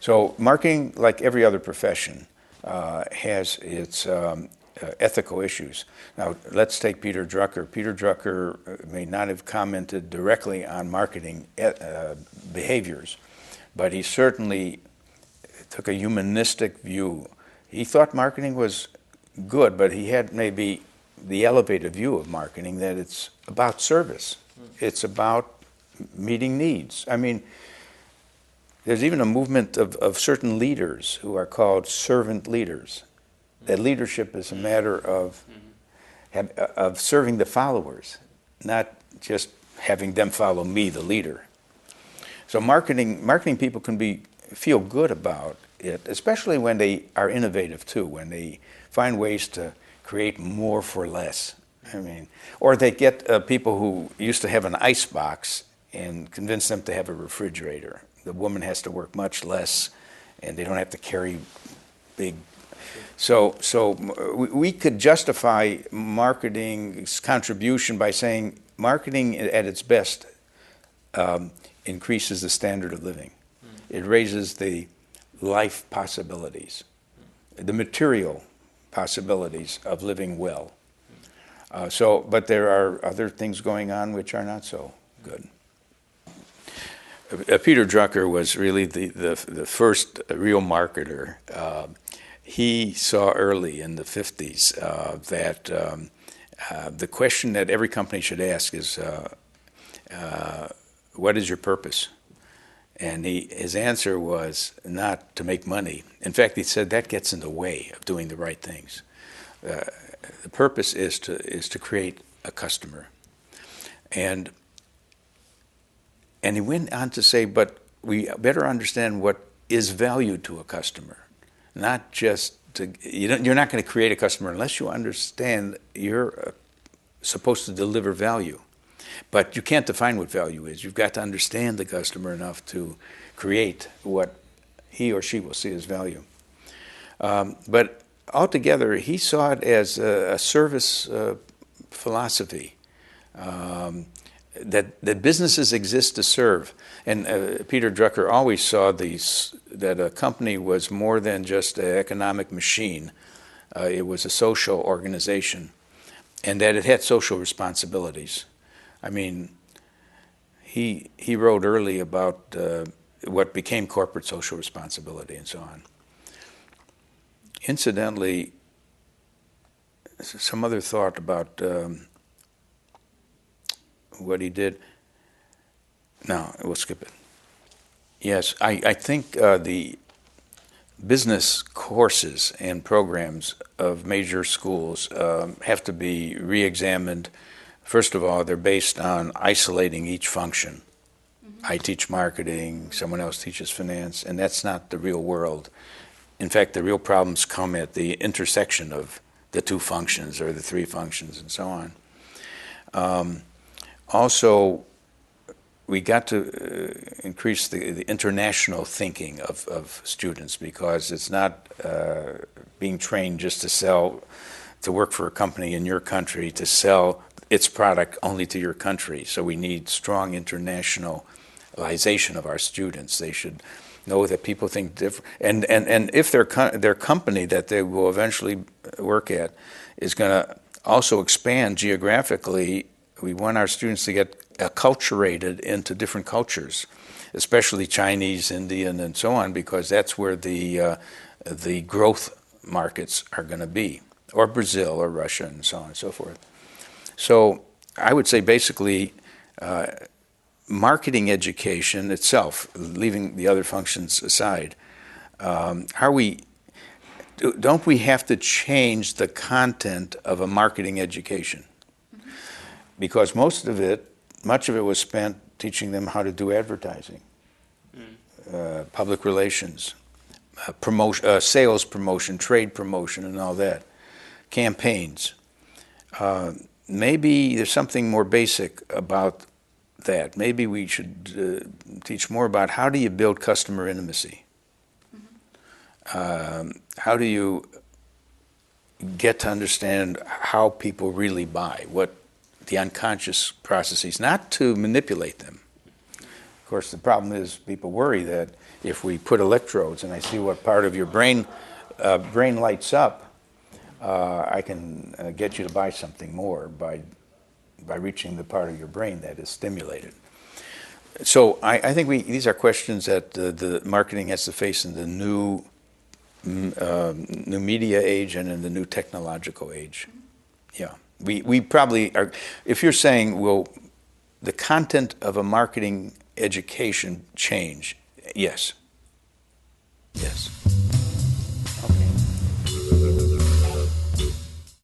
So marketing, like every other profession, has its ethical issues. Now, let's take Peter Drucker. Peter Drucker may not have commented directly on marketing behaviors, but he certainly took a humanistic view. He thought marketing was good, but he had maybe the elevated view of marketing, that it's about service. It's about meeting needs. I mean, there's even a movement of certain leaders who are called servant leaders. That leadership is a matter of serving the followers, not just having them follow me, the leader. So marketing people can feel good about it, especially when they are innovative too, when they find ways to create more for less. I mean, or they get people who used to have an ice box and convince them to have a refrigerator. The woman has to work much less, and they don't have to carry big. So we could justify marketing's contribution by saying marketing at its best increases the standard of living. It raises the life possibilities, the material possibilities of living well. But there are other things going on which are not so good. Peter Drucker was really the first real marketer. He saw early in the 50s that the question that every company should ask is, what is your purpose? And his answer was not to make money. In fact, he said that gets in the way of doing the right things. The purpose is to create a customer. And he went on to say, but we better understand what is value to a customer. Not just you're not going to create a customer unless you understand you're supposed to deliver value. But you can't define what value is. You've got to understand the customer enough to create what he or she will see as value. But altogether, he saw it as a service philosophy, that businesses exist to serve. And Peter Drucker always saw that a company was more than just an economic machine. It was a social organization, and that it had social responsibilities. I mean, he wrote early about what became corporate social responsibility and so on. Incidentally, some other thought about what he did. No, we'll skip it. Yes, I think the business courses and programs of major schools have to be re-examined. First of all, they're based on isolating each function. Mm-hmm. I teach marketing, someone else teaches finance, and that's not the real world. In fact, the real problems come at the intersection of the two functions or the three functions and so on. Also, we got to increase the international thinking of students, because it's not being trained just to work for a company in your country, to sell its product only to your country. So we need strong internationalization of our students. They should know that people think different, and if their company that they will eventually work at is going to also expand geographically, we want our students to get acculturated into different cultures, especially Chinese, Indian, and so on, because that's where the growth markets are going to be, or Brazil, or Russia, and so on and so forth. So I would say basically marketing education itself, leaving the other functions aside, don't we have to change the content of a marketing education? Mm-hmm. Because much of it was spent teaching them how to do advertising, public relations, sales promotion, trade promotion, and all that, campaigns. Maybe there's something more basic about that. Maybe we should teach more about how do you build customer intimacy? Mm-hmm. How do you get to understand how people really buy, what the unconscious processes, not to manipulate them. Of course, the problem is people worry that if we put electrodes and I see what part of your brain lights up, I can get you to buy something more by reaching the part of your brain that is stimulated. So I think these are questions that the marketing has to face in the new media age and in the new technological age. Yeah, we probably are. If you're saying, will the content of a marketing education change? Yes. Yes.